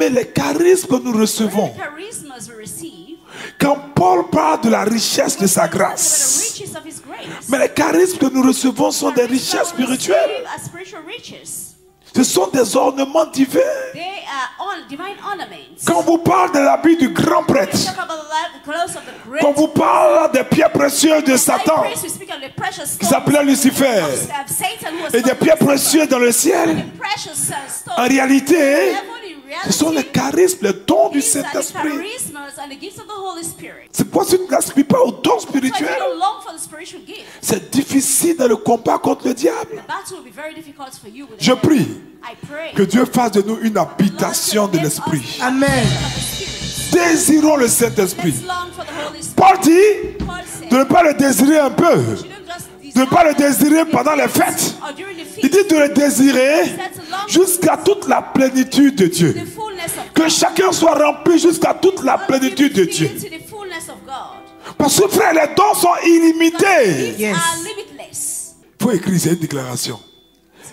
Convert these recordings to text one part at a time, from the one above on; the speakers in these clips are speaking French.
savez, les charismes que nous recevons, quand Paul parle de la richesse de sa grâce, mais les charismes que nous recevons sont des richesses spirituelles. Ce sont des ornements divins. Quand on vous parle de l'habit du grand prêtre, quand on vous parle des pierres précieuses de Satan, qui s'appelait Lucifer, et des pierres précieuses dans le ciel, en réalité, ce sont les charismes, les dons du Saint-Esprit. C'est pourquoi si tu n'aspires pas aux dons spirituels, c'est difficile dans le combat contre le diable. Je prie que Dieu fasse de nous une habitation de l'Esprit. Amen. Désirons le Saint-Esprit. Paul dit de ne pas le désirer un peu, de ne pas le désirer pendant les fêtes. Il dit de le désirer jusqu'à toute la plénitude de Dieu. Que chacun soit rempli jusqu'à toute la plénitude de Dieu. Parce que frère, les dons sont illimités. Yes. Il faut écrire cette déclaration.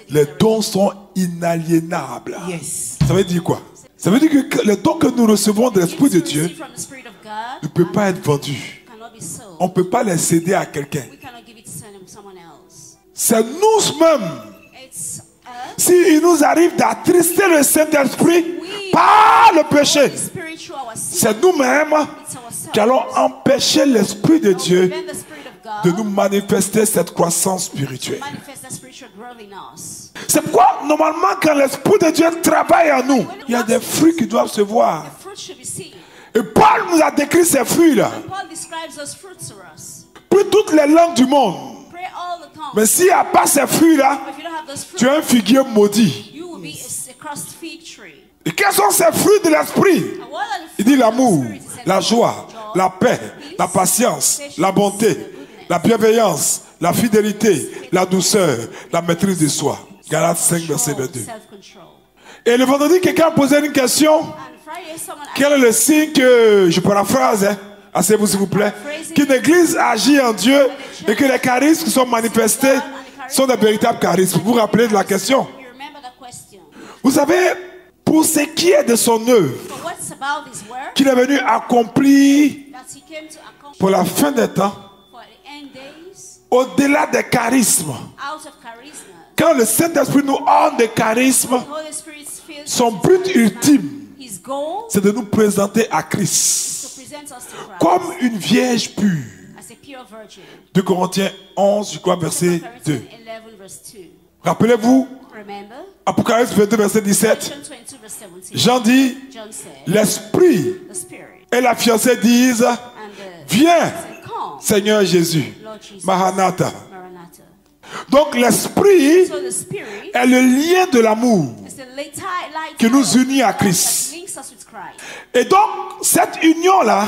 Les dons sont inaliénables. Yes. Ça veut dire quoi? Ça veut dire que les dons que nous recevons de l'Esprit de Dieu ne peuvent pas être vendus. On ne peut pas les céder à quelqu'un. C'est nous-mêmes. S'il nous arrive d'attrister le Saint-Esprit par le péché, c'est nous-mêmes qui allons empêcher l'Esprit de Dieu de nous manifester cette croissance spirituelle. C'est pourquoi, normalement, quand l'Esprit de Dieu travaille en nous, il y a des fruits qui doivent se voir. Et Paul nous a décrit ces fruits-là. Prie toutes les langues du monde. Mais s'il n'y a pas ces fruits-là, tu es un figuier maudit. Et quels sont ces fruits de l'Esprit? Il dit l'amour, la joie, la paix, la patience, la bonté, la bienveillance, la fidélité, la douceur, la maîtrise de soi. Galates 5, verset 22. Et le vendredi, quelqu'un a posé une question. Quel est le signe que, je paraphrase, asseyez-vous s'il vous plaît, qu'une église agit en Dieu et que les charismes qui sont manifestés sont des véritables charismes? Vous vous rappelez de la question? Vous savez, pour ce qui est de son œuvre, qu'il est venu accomplir pour la fin des temps, au-delà des charismes, quand le Saint-Esprit nous orne de charismes, son but ultime, c'est de nous présenter à Christ comme une vierge pure. 2 Corinthiens 11, je crois, verset 2. Rappelez-vous, Apocalypse 22, verset 17. Jean dit, l'Esprit et la fiancée disent, viens, Seigneur Jésus. Maranatha. Donc l'Esprit est le lien de l'amour qui nous unit à Christ. Et donc cette union-là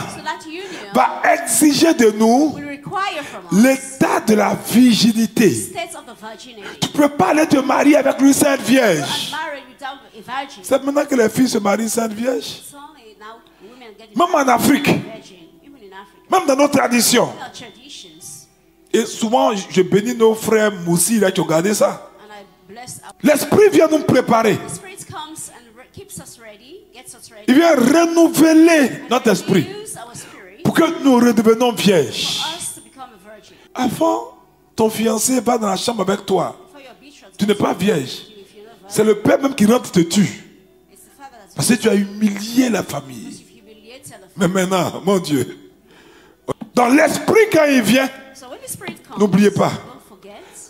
va exiger de nous l'état de la virginité. Tu ne peux pas aller te marier avec une sainte vierge. C'est maintenant que les filles se marient sainte vierge. Même en Afrique, même dans nos traditions. Et souvent, je bénis nos frères Moussi là qui ont gardé ça. L'Esprit vient nous préparer. Il vient renouveler notre esprit pour que nous redevenions vierges. Avant, ton fiancé va dans la chambre avec toi. Tu n'es pas vierge. C'est le père même qui rentre te tue. Parce que tu as humilié la famille. Mais maintenant, mon Dieu, dans l'esprit quand il vient, n'oubliez pas.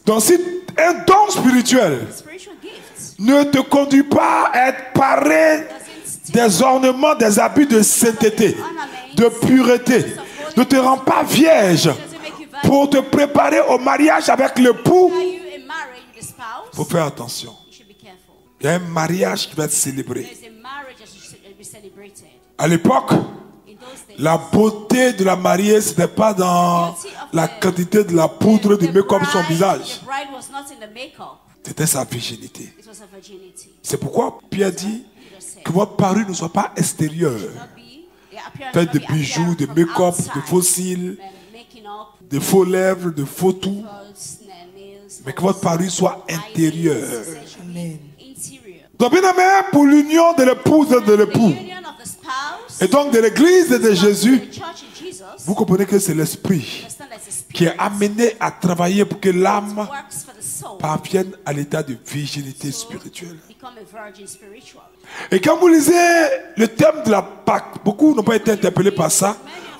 Donc si un don spirituel ne te conduit pas à être paré des ornements, des habits de sainteté, de pureté, ne te rend pas vierge pour te préparer au mariage avec l'époux, il faut faire attention. Il y a un mariage qui va être célébré. À l'époque, la beauté de la mariée, ce n'était pas dans la quantité de la poudre de make-up sur son visage. C'était sa virginité. C'est pourquoi Pierre dit que votre parure ne soit pas extérieure. Faites des bijoux, de make-up, de faux cils, de faux lèvres, de faux tout. Mais que votre parure soit intérieure. Amen. Donc, bien aimé, pour l'union de l'épouse et de l'époux, et donc de l'église de Jésus, vous comprenez que c'est l'esprit qui est amené à travailler pour que l'âme parvienne à l'état de virginité spirituelle. Et quand vous lisez le thème de la Pâque, beaucoup n'ont pas été interpellés par ça.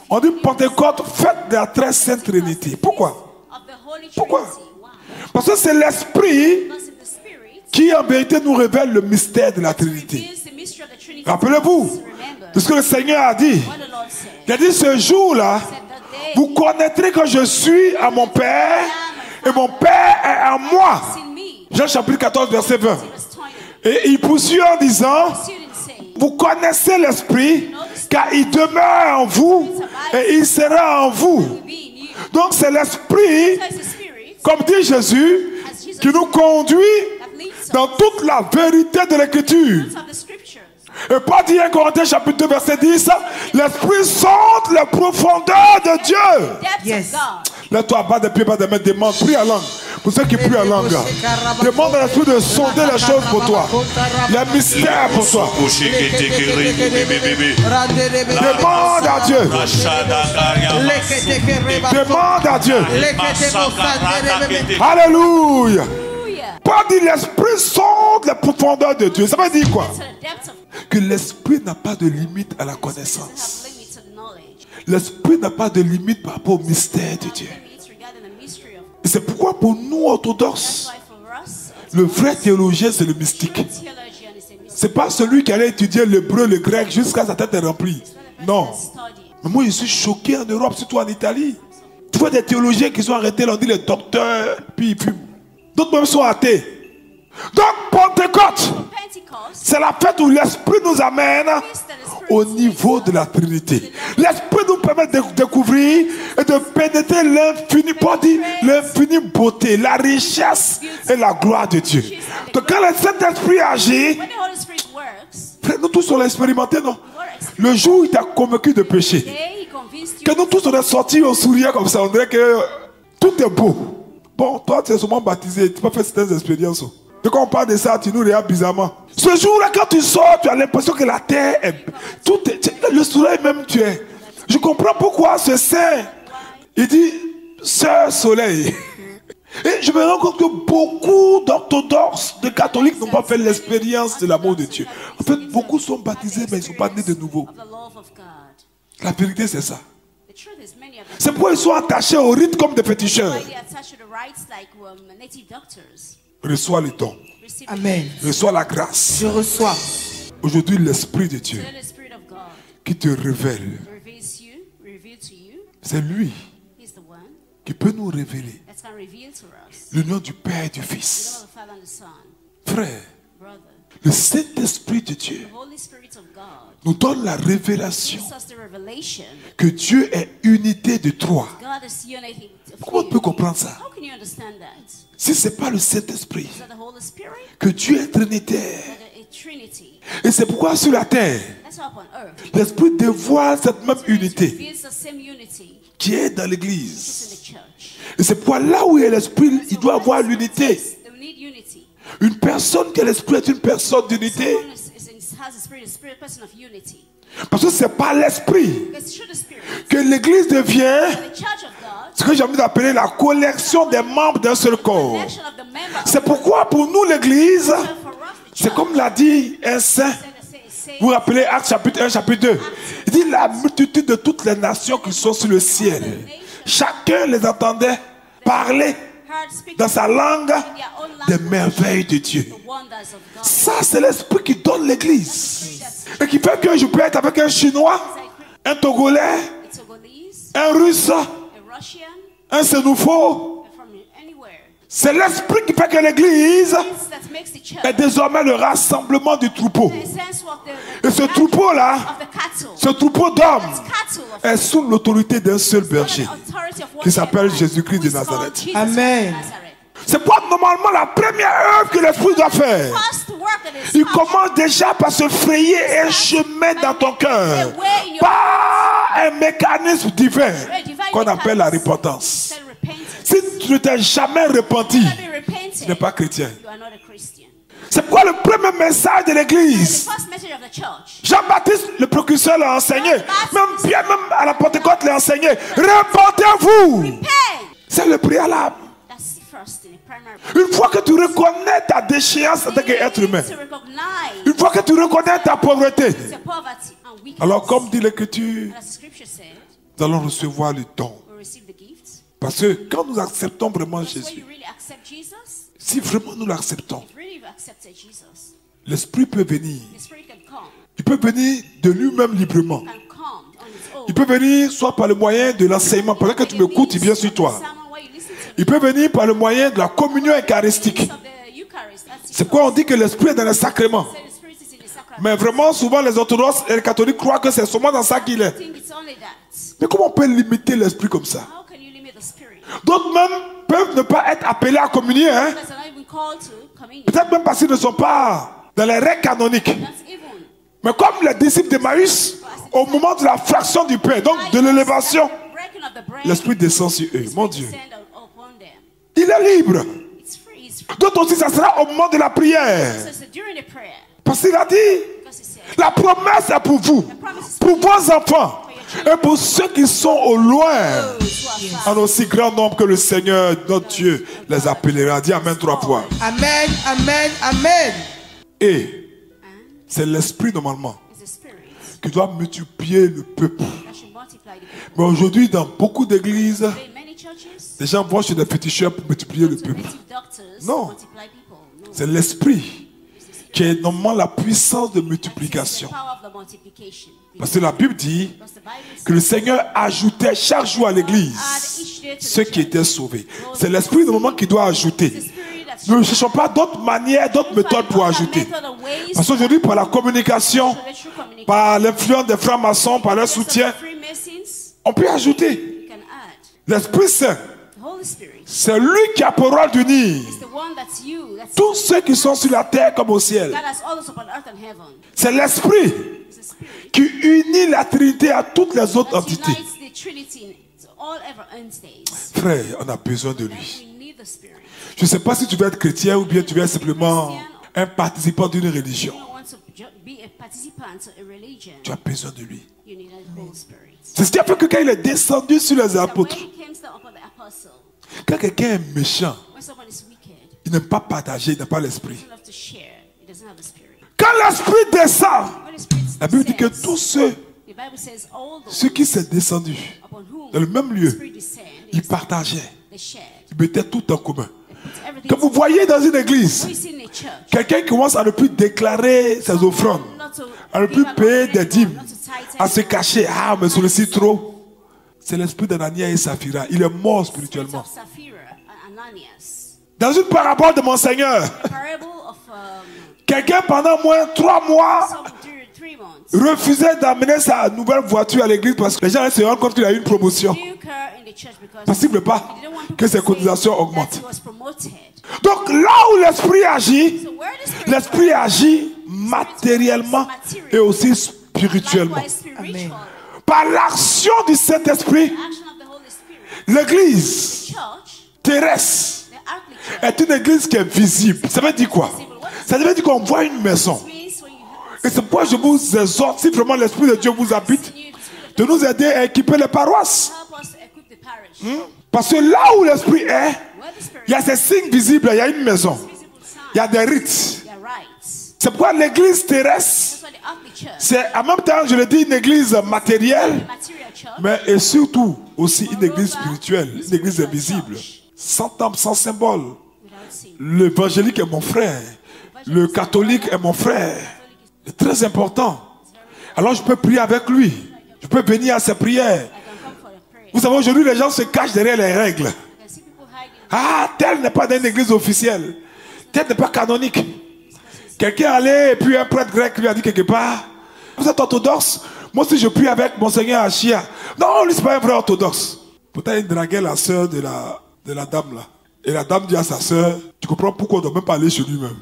On dit Pentecôte, fête de la très sainte Trinité. Pourquoi? Pourquoi? Parce que c'est l'esprit qui en vérité nous révèle le mystère de la Trinité. Rappelez-vous de ce que le Seigneur a dit. Il a dit ce jour-là, vous connaîtrez que je suis à mon Père et mon Père est en moi. Jean chapitre 14 verset 20. Et il poursuit en disant, vous connaissez l'esprit car il demeure en vous et il sera en vous. Donc c'est l'esprit, comme dit Jésus, qui nous conduit dans toute la vérité de l'écriture. Et Paul dit en Corinthiens chapitre 2 verset 10, l'esprit sonde les profondeurs de Dieu. Yes. Lève-toi, bas des pieds, bas des mains, demande, prie en langue. Pour ceux qui prient en langue, demande à l'esprit de sonder les choses pour toi, les mystères pour toi. Demande à Dieu. Demande à Dieu. Alléluia. Paul dit l'esprit sonde les profondeurs de Dieu. Ça veut dire quoi? Que l'esprit n'a pas de limite à la connaissance. L'esprit n'a pas de limite par rapport au mystère de Dieu. Et c'est pourquoi pour nous orthodoxes, le vrai théologien c'est le mystique. C'est pas celui qui allait étudier l'hébreu, le grec jusqu'à sa tête est remplie. Non. Mais moi je suis choqué en Europe, surtout en Italie. Tu vois des théologiens qui sont arrêtés, on dit les docteurs, puis ils fument. D'autres même sont athées. Donc Pentecôte, c'est la fête où l'esprit nous amène au niveau de la Trinité. L'esprit nous permet de découvrir et de pénétrer l'infini, pas dit l'infinie beauté, la richesse et la gloire de Dieu. Donc quand le Saint-Esprit agit, nous tous on l'a expérimenté, non? Le jour où il t'a convaincu de péché, que nous tous on est sortis au sourire comme ça, on dirait que tout est beau. Bon, toi tu es sûrement baptisé, tu peux faire certaines expériences. De quand on parle de ça, tu nous regardes bizarrement. Ce jour-là, quand tu sors, tu as l'impression que la terre est... le soleil même tu es. Je comprends pourquoi ce saint, il dit, Sœur Soleil. Et je me rends compte que beaucoup d'orthodoxes, de catholiques n'ont pas fait l'expérience de l'amour de Dieu. En fait, beaucoup sont baptisés, mais ils ne sont pas nés de nouveau. La vérité, c'est ça. C'est pourquoi ils sont attachés au rite comme des féticheurs. Reçois le don. Amen. Reçois la grâce. Je reçois. Aujourd'hui, l'Esprit de Dieu qui te révèle. C'est lui qui peut nous révéler le nom du Père et du Fils. Frère, le Saint-Esprit de Dieu nous donne la révélation que Dieu est unité de trois. Comment on peut comprendre ça? Si ce n'est pas le Saint-Esprit, que Dieu est trinitaire. Et c'est pourquoi sur la terre, l'Esprit dévoile cette même unité qui est dans l'Église. Et c'est pourquoi là où il y a l'Esprit, il doit avoir l'unité. Une personne qui a l'Esprit est une personne d'unité. Parce que c'est par l'Esprit que l'Église devient ce que j'ai envie d'appeler la collection des membres d'un seul corps. C'est pourquoi pour nous l'Église, c'est comme l'a dit un saint. Vous vous rappelez Actes chapitre 1, chapitre 2. Il dit la multitude de toutes les nations qui sont sur le ciel. Chacun les entendait parler dans sa langue des merveilles de Dieu. Ça c'est l'Esprit qui donne l'Église. Et qui fait que je peux être avec un Chinois, un Togolais, un Russe, un Sénoufo. C'est l'Esprit qui fait que l'Église est désormais le rassemblement du troupeau. Et ce troupeau-là, ce troupeau d'hommes, est sous l'autorité d'un seul berger qui s'appelle Jésus-Christ de Nazareth. Amen. C'est pas normalement la première œuvre que l'Esprit doit faire. Il commence déjà par se frayer un chemin dans ton cœur par un mécanisme divin qu'on appelle la repentance. Si tu ne t'es jamais repenti, tu n'es pas chrétien. C'est pourquoi le premier message de l'église, Jean-Baptiste, le précurseur, l'a enseigné. Même Pierre, même à la Pentecôte, l'a enseigné. Repentez-vous. C'est le préalable. Une fois que tu reconnais ta déchéance en tant qu'être humain, une fois que tu reconnais ta pauvreté, alors comme dit l'Écriture, nous allons recevoir le don. Parce que quand nous acceptons vraiment Jésus, si vraiment nous l'acceptons, l'Esprit peut venir. Il peut venir de lui-même librement. Il peut venir soit par le moyen de l'enseignement. Pendant que tu m'écoutes, il vient sur toi. Il peut venir par le moyen de la communion eucharistique. C'est pourquoi on dit que l'Esprit est dans les sacrements. Mais vraiment, souvent, les orthodoxes et les catholiques croient que c'est seulement dans ça qu'il est. Mais comment on peut limiter l'Esprit comme ça? D'autres même peuvent ne pas être appelés à communier. Hein? Peut-être même parce qu'ils ne sont pas dans les règles canoniques. Mais comme les disciples d'Emmaüs, au moment de la fraction du pain, donc de l'élévation, l'Esprit descend sur eux. Mon Dieu. Il est libre. D'autres aussi, ça sera au moment de la prière. Parce qu'il a dit, la promesse est pour vous, pour vos enfants et pour ceux qui sont au loin, en aussi grand nombre que le Seigneur, notre Dieu, les appellera. Dis Amen 3 fois. Amen, Amen, Amen. Et c'est l'Esprit normalement qui doit multiplier le peuple. Mais aujourd'hui, dans beaucoup d'églises, les gens vont chez des féticheurs pour multiplier le peuple. Non, c'est l'Esprit qui est normalement la puissance de multiplication. Parce que la Bible dit que le Seigneur ajoutait chaque jour à l'église ceux qui étaient sauvés. C'est l'Esprit normalement qui doit ajouter. Nous ne cherchons pas d'autres manières, d'autres méthodes pour ajouter. Parce qu'aujourd'hui, par la communication, par l'influence des francs-maçons, par leur soutien, on peut ajouter. L'Esprit Saint, c'est lui qui a pour rôle d'unir tous ceux qui sont sur la terre comme au ciel. C'est l'Esprit qui unit la Trinité à toutes les autres entités. Frère, on a besoin de lui. Je ne sais pas si tu veux être chrétien ou bien tu veux être simplement un participant d'une religion. Tu as besoin de lui. C'est ce qui a fait que quand il est descendu sur les apôtres, quand quelqu'un est méchant, il n'aime pas partager, il n'a pas l'esprit. Quand l'esprit descend, la Bible dit que tous ceux qui sont descendus dans le même lieu, ils partageaient, ils mettaient tout en commun. Quand vous voyez dans une église, quelqu'un commence à ne plus déclarer ses offrandes, à ne plus payer des dîmes, à se cacher, ah mais celui-ci trop. C'est l'esprit d'Anania et Saphira. Il est mort spirituellement. Dans une parabole de mon Seigneur, quelqu'un pendant moins 3 mois refusait d'amener sa nouvelle voiture à l'église parce que les gens se rendent compte qu'il a eu une promotion. Possible pas que ses cotisations augmentent. Donc là où l'esprit agit matériellement et aussi spirituellement. Amen. Par l'action du Saint-Esprit, l'église terrestre est une église qui est visible. Ça veut dire quoi? Ça veut dire qu'on voit une maison. Et c'est pourquoi je vous exhorte, si vraiment l'Esprit de Dieu vous habite, de nous aider à équiper les paroisses. Parce que là où l'Esprit est, il y a ces signes visibles, il y a une maison. Il y a des rites. C'est pourquoi l'église terrestre, c'est en même temps, je le dis, une église matérielle, mais et surtout aussi une église spirituelle, une église invisible, sans temple, sans symbole. L'évangélique est mon frère, le catholique est mon frère. C'est très important. Alors je peux prier avec lui, je peux venir à ses prières. Vous savez, aujourd'hui, les gens se cachent derrière les règles. Ah, tel n'est pas dans une église officielle, tel n'est pas canonique. Quelqu'un allait et puis un prêtre grec lui a dit quelque part, vous êtes orthodoxe? Moi aussi je prie avec Monseigneur Achia. Non, lui c'est pas un vrai orthodoxe. Pourtant il draguait la soeur de la dame là. Et la dame dit à sa soeur, tu comprends pourquoi on ne doit même pas aller chez lui-même.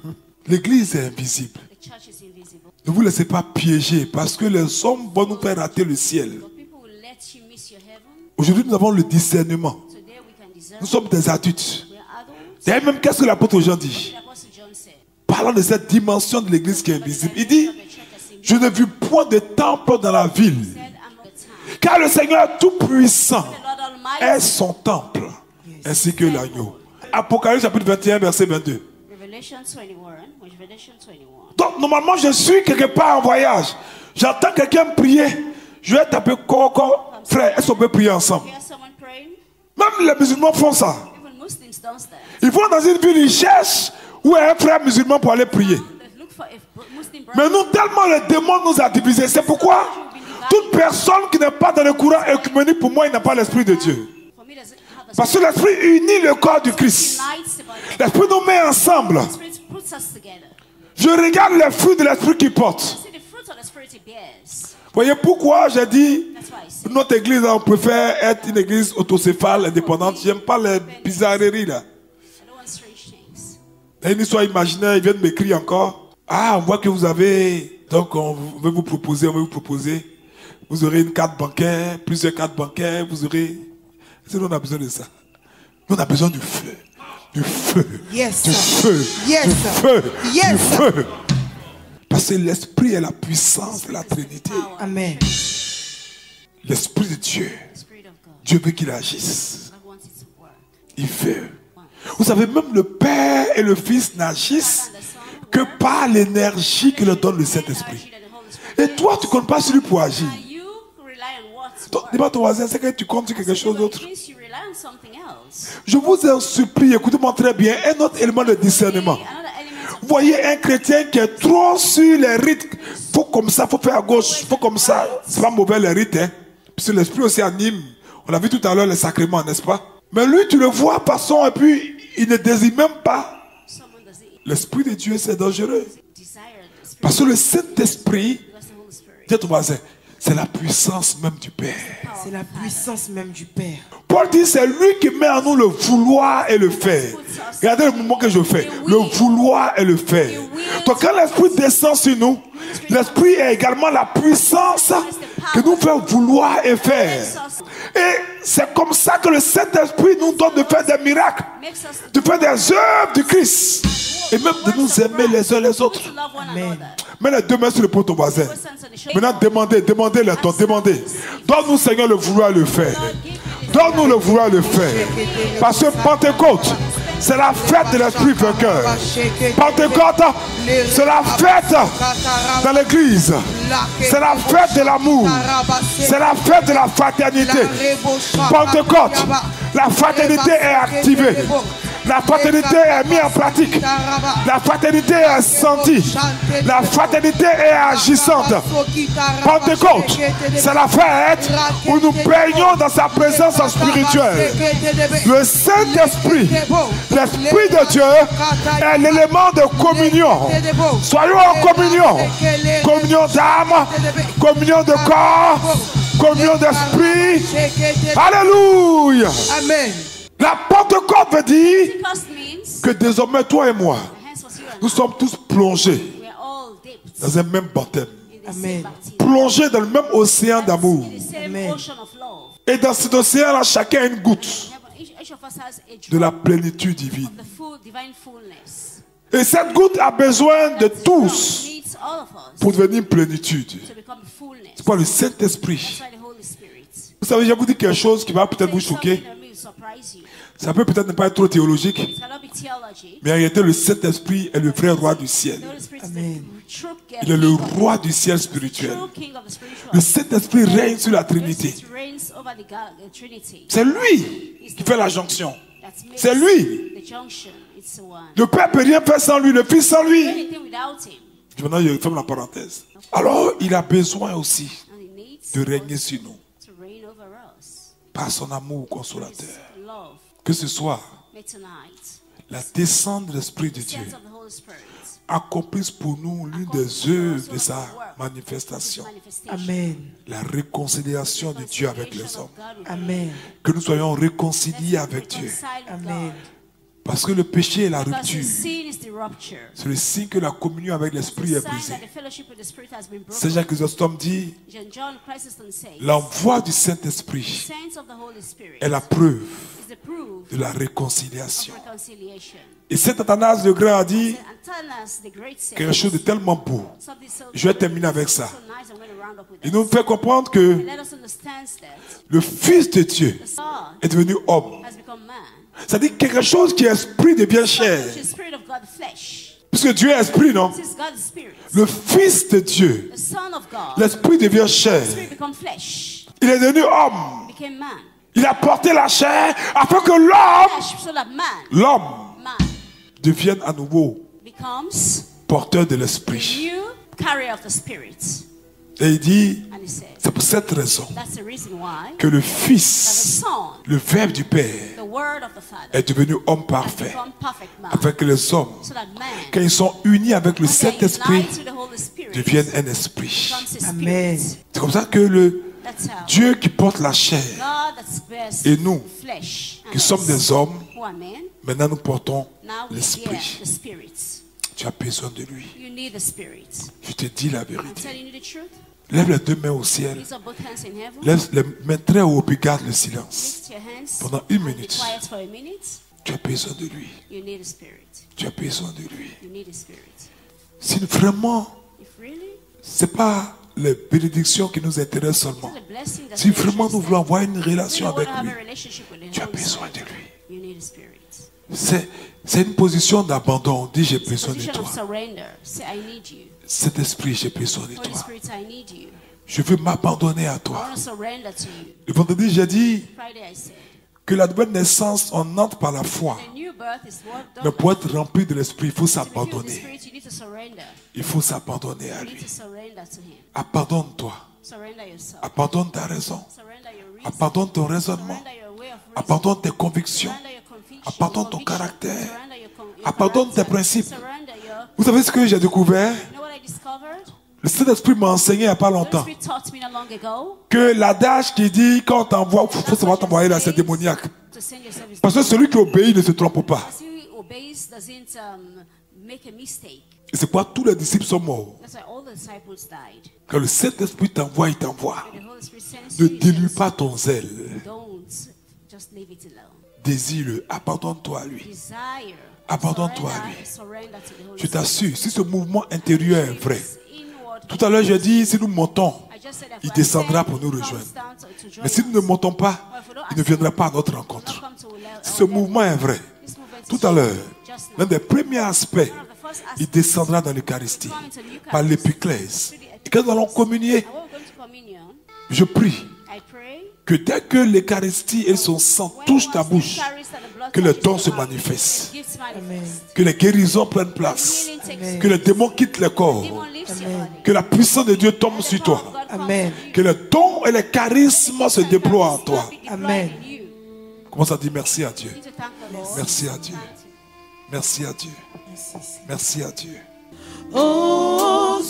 L'église est invisible. Ne vous laissez pas piéger parce que les hommes vont nous faire rater le ciel. Aujourd'hui nous avons le discernement. Nous sommes des adultes. D'ailleurs même qu'est-ce que l'apôtre Jean dit? Par parlant de cette dimension de l'église qui est invisible, il dit, je ne vis point de temple dans la ville, car le Seigneur Tout-Puissant est son temple, ainsi que l'agneau. Apocalypse chapitre 21, verset 22. Donc, normalement, je suis quelque part en voyage. J'entends quelqu'un prier. Je vais taper Coco, frère, est-ce qu'on peut prier ensemble? Même les musulmans font ça. Ils vont dans une ville, ils cherchent où est un frère musulman pour aller prier. Mais nous, tellement le démon nous a divisés. C'est pourquoi toute personne qui n'est pas dans le courant œcuménique, pour moi, il n'a pas l'esprit de Dieu. Parce que l'esprit unit le corps du Christ. L'esprit nous met ensemble. Je regarde les fruits de l'esprit qu'il porte. Voyez pourquoi j'ai dit notre église, on préfère être une église autocéphale, indépendante. J'aime pas les bizarreries là. Il y a une histoire imaginaire, ils viennent m'écrire encore. Ah, on voit que vous avez, donc on veut vous proposer, vous aurez une carte bancaire, plusieurs cartes bancaires, vous aurez. Nous on a besoin de ça. Nous on a besoin du feu. Du feu. Yes, du feu. Yes, du feu. Yes, du feu. Parce que l'esprit est la puissance de la Trinité. Amen. L'esprit de Dieu. Dieu veut qu'il agisse. Il veut. Vous savez, même le Père et le Fils n'agissent que par l'énergie que leur donne le Saint-Esprit. Et toi, tu ne comptes pas sur lui pour agir. Dis-moi ton voisin, c'est que tu comptes sur quelque chose d'autre. Je vous en supplie, écoutez-moi très bien, un autre élément de discernement. Vous voyez un chrétien qui est trop sur les rites. Faut comme ça, faut faire à gauche, faut comme ça. C'est pas mauvais les rites, hein. Parce que l'esprit aussi anime. On a vu tout à l'heure les sacrements, n'est-ce pas? Mais lui, tu le vois passant et puis il ne désire même pas. L'esprit de Dieu, c'est dangereux. Parce que le Saint-Esprit, dis à ton voisin, c'est la puissance même du Père. C'est la puissance même du Père. Paul dit, c'est lui qui met en nous le vouloir et le faire. Regardez le mouvement que je fais. Le vouloir et le faire. Donc quand l'Esprit descend sur nous, l'Esprit est également la puissance que nous fait vouloir et faire. Et c'est comme ça que le Saint-Esprit nous donne de faire des miracles, de faire des œuvres du Christ. Et même de nous aimer les uns les autres. Amen. Mets les deux mains sur le pot de ton voisin. Maintenant, demandez les temps, demandez. Donne-nous, Seigneur, le vouloir le faire. Donne-nous le vouloir le faire. Parce que Pentecôte, c'est la fête de l'Esprit vainqueur. Pentecôte, c'est la fête dans l'église. C'est la fête de l'amour. C'est la fête de la fraternité. Pentecôte, la fraternité est activée. La fraternité est mise en pratique. La fraternité est sentie. La fraternité est agissante. Pentecôte, c'est la fête où nous baignons dans sa présence spirituelle. Le Saint-Esprit, l'Esprit de Dieu, est l'élément de communion. Soyons en communion. Communion d'âme, communion de corps, communion d'esprit. Alléluia. Amen. La Pentecôte veut dire que désormais, toi et moi, nous sommes tous plongés dans un même baptême. Amen. Plongés dans le même océan d'amour. Amen. Et dans cet océan-là, chacun a une goutte de la plénitude divine. Et cette goutte a besoin de tous pour devenir plénitude. C'est pas le Saint-Esprit. Vous savez, je vais vous dire quelque chose qui va peut-être vous choquer. Ça peut peut-être ne pas être trop théologique, mais en réalité, le Saint-Esprit est le vrai roi du ciel. Amen. Il est le roi du ciel spirituel. Le Saint-Esprit règne sur la Trinité. C'est lui qui fait la jonction. C'est lui. Le Père ne peut rien faire sans lui, le Fils sans lui. Maintenant, je ferme la parenthèse. Alors, il a besoin aussi de régner sur nous par son amour consolateur. Que ce soit la descente de l'Esprit de Dieu accomplisse pour nous l'une des œuvres de sa manifestation. Amen. La réconciliation de Dieu avec les hommes. Amen. Que nous soyons réconciliés avec Dieu. Amen. Parce que le péché est la Because rupture. sin is the rupture. C'est le signe que la communion avec l'Esprit The est sign brisée. that the fellowship with the Spirit has been Saint broken. Jacques Chrysostome dit, John Chrysostom says, l'envoi du Saint-Esprit sense of the Holy Spirit est la preuve is the proof de la of réconciliation. reconciliation. Et Saint Athanase le Grand a dit Antanas, the great saint, quelque chose de tellement beau. something so Je vais terminer avec ça. so nice, I'm going to round up with Il that. nous fait comprendre que Let us understand that le Fils de Dieu the Son est devenu homme. has become man. C'est-à-dire quelque chose qui est esprit devient chair. Which is spirit of God, flesh. Puisque Dieu est esprit, non? Since God is spirit, Le Fils de Dieu, the Son of God, l'esprit devient chair. spirit become flesh, Il est devenu homme. became man. Il a porté la chair afin que l'homme, Flesh, so that l'homme man devienne à nouveau becomes porteur de a l'esprit. new carrier of the spirit. Et il dit, And he said, c'est pour cette raison that's the reason why que le that the Fils, Son, le Verbe du Père, the Word of the Father, est devenu homme has parfait. become perfect man. Afin que les hommes, So that man, quand ils sont unis avec le when they are Saint-Esprit, united to the Holy Spirit, deviennent un esprit. becomes a Amen. spirit. C'est comme ça que le That's how Dieu qui porte la chair, God that bears et nous, flesh and qui sommes us, des hommes, who are men, maintenant nous portons now we bear l'esprit. the spirit. Tu as besoin de lui. You need the spirit. Je te dis la I'm vérité. telling you the truth. Lève les deux mains au ciel. Lift up both hands in heaven. Lève les mains très haut et garde le silence. Lift your hands. Pendant une and be minute. quiet for a minute. Tu as besoin de lui. You need a spirit. Tu as besoin de lui. You need a spirit. Si vraiment, If really, c'est pas les bénédictions qui nous intéressent seulement. it's a blessing that Si vraiment nous voulons avoir une relation really avec want to have lui, a relationship with the tu as Holy besoin Spirit, de lui. you need a spirit. C'est une position d'abandon. On dit j'ai It's a besoin de position toi. of surrender. Say, I need you. Cet esprit, j'ai besoin de Holy toi. Spirit, I need you. Je veux m'abandonner à I toi. want to surrender to you. Le vendredi, j'ai dit Friday, I said, que la nouvelle naissance, on entre par la foi. the new birth is what Mais done. pour être rempli de l'esprit, il faut To receive the s'abandonner. spirit, you need to surrender. Il faut s'abandonner à You need lui. to surrender to Him. Abandonne-toi. Surrender yourself. Abandonne ta raison. Surrender your reason. Abandonne ton raisonnement. Surrender your way of reasoning. Abandonne tes convictions. Surrender your conviction. Abandonne ton conviction. caractère. Surrender your Abandonne tes character. principes. Surrender your. Vous savez ce que j'ai découvert? You know what I discovered? Le Saint-Esprit m'a enseigné il n'y a pas The Holy longtemps Spirit taught me not long ago. que l'adage qui dit quand on t'envoie, il faut savoir t'envoyer là, c'est démoniaque. To send yourself is Parce que celui qui obéit ne se trompe pas. As who obeys doesn't make a mistake. Et c'est pourquoi tous les disciples sont morts. That's why all the disciples died. Quand le Saint-Esprit t'envoie, il t'envoie. When the Holy Spirit sends Ne you, he dilue sends pas you. ton zèle. Don't just leave it alone. Désire-le. Abandonne-toi à lui. Desire. Abandonne-toi à Surrender, lui. surrender to the Holy Je Spirit. t'assure, si ce mouvement intérieur est vrai, Inward. tout à l'heure j'ai dit, si nous montons, I just said that il if descendra I pour nous comes rejoindre. down to join Mais si nous ne us, montons pas, il ne viendra pas à notre will rencontre. not come to our Si ce mouvement est vrai, This movement is tout à l'heure, just now. l'un des premiers aspects, One of the first il aspects descendra dans l'Eucharistie, par l'épiclèse. Et quand nous allons communier, and when we're going to communion, je prie I pray que dès que l'Eucharistie et son sang when touchent ta once the bouche, carries that the blood que les touches dons your se mouth, manifestent, the gifts manifest. que les guérisons prennent place, Healing takes Amen. que les démons quittent le corps, Demon leaves your body. que la puissance de Dieu tombe The sur power toi, of God comes Amen. on you. que les dons et les charismes se déploient en toi. Be deployed Amen. in you. Commence à dire merci à Dieu. You need to thank the Lord. Merci à Dieu. Thank you. Merci à Dieu. Merci, Seigneur. Merci à Dieu. Oh,